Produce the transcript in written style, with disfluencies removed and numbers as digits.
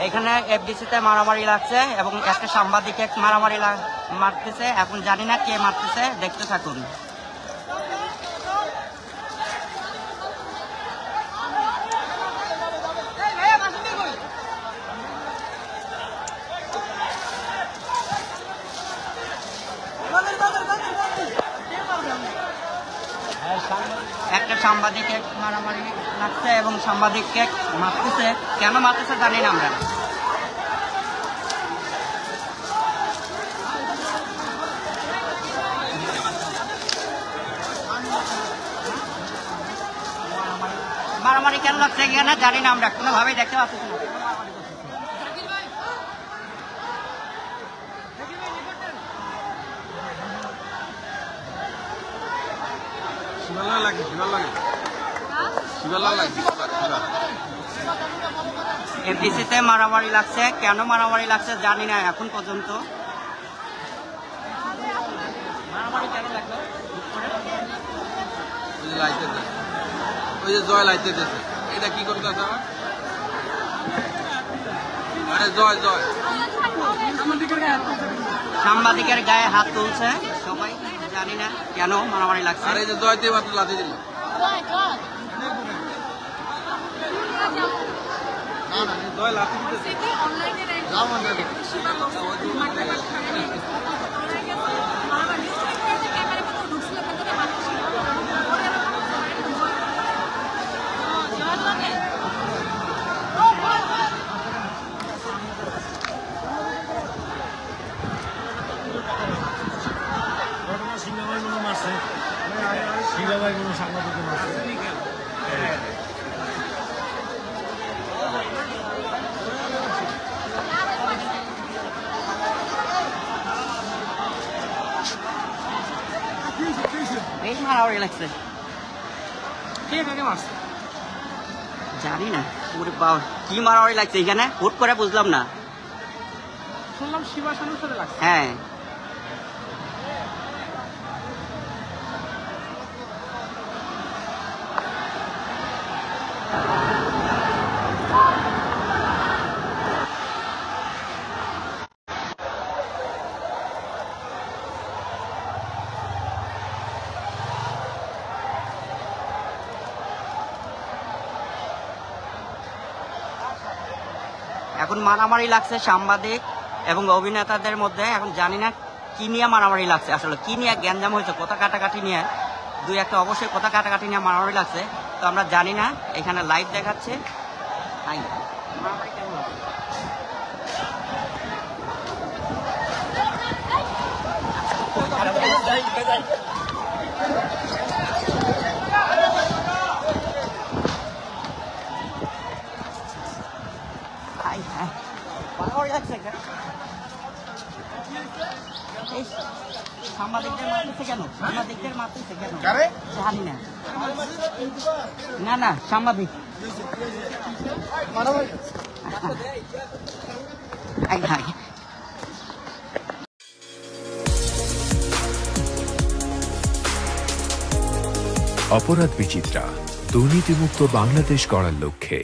এখানে এফডিসিতে মারামারি লাগছে এবং একটা সাংবাদিক মারামারি মারতেছে। এখন জানি না কে মারতেছে, দেখতে থাকুন। একটা সাংবাদিক মারামারি লাগছে এবং সাংবাদিককে মারতেছে। কেন মারতেছে জানি না আমরা। মারামারি কেন লাগছে এখানে জানি না আমরা, কোনোভাবেই দেখতে পাচ্ছি না। এফডিসিতে মারামারি লাগছে, কেন মারামারি লাগছে জানি না এখন পর্যন্ত। মারামারি কেন লাগলো? ওই যে জয় লাইতে দিয়েছে, এটা কি করতে আছে আমার? আরে জয় জয় সাংবাদিকের গায়ে হাত তুলছে সবাই, জানি না কেন মারামারি লাগছে। আর এই যে জয়তে মাত্র লাথি দিল। জয় লাথি দিতেছে। মারামারি লাগছে জানি না। কি মারামারি লাগছে এখানে হুট করে বুঝলাম না। শুনলাম শিবা শানুর সাথে লাগছে। হ্যাঁ, এখন মারামারি লাগছে সাংবাদিক এবং অভিনেতাদের মধ্যে। এখন জানি না কি নিয়ে মারামারি লাগছে, আসলে কি নিয়ে গ্যাঞ্জাম হয়েছে, কথা কাটাকাটি নিয়ে, দুই একটা অবশ্যই কথা কাটাকাটি নিয়ে মারামারি লাগছে, তো আমরা জানি না। এখানে লাইভ দেখাচ্ছে। সাংবাদিকদের মারতেছে কেন? সাংবাদিকদের মারতেছে কেন জানি না। না না সাংবাদিক অপরাধ বিচিত্রা, দুর্নীতিমুক্ত বাংলাদেশ গড়ার লক্ষ্যে।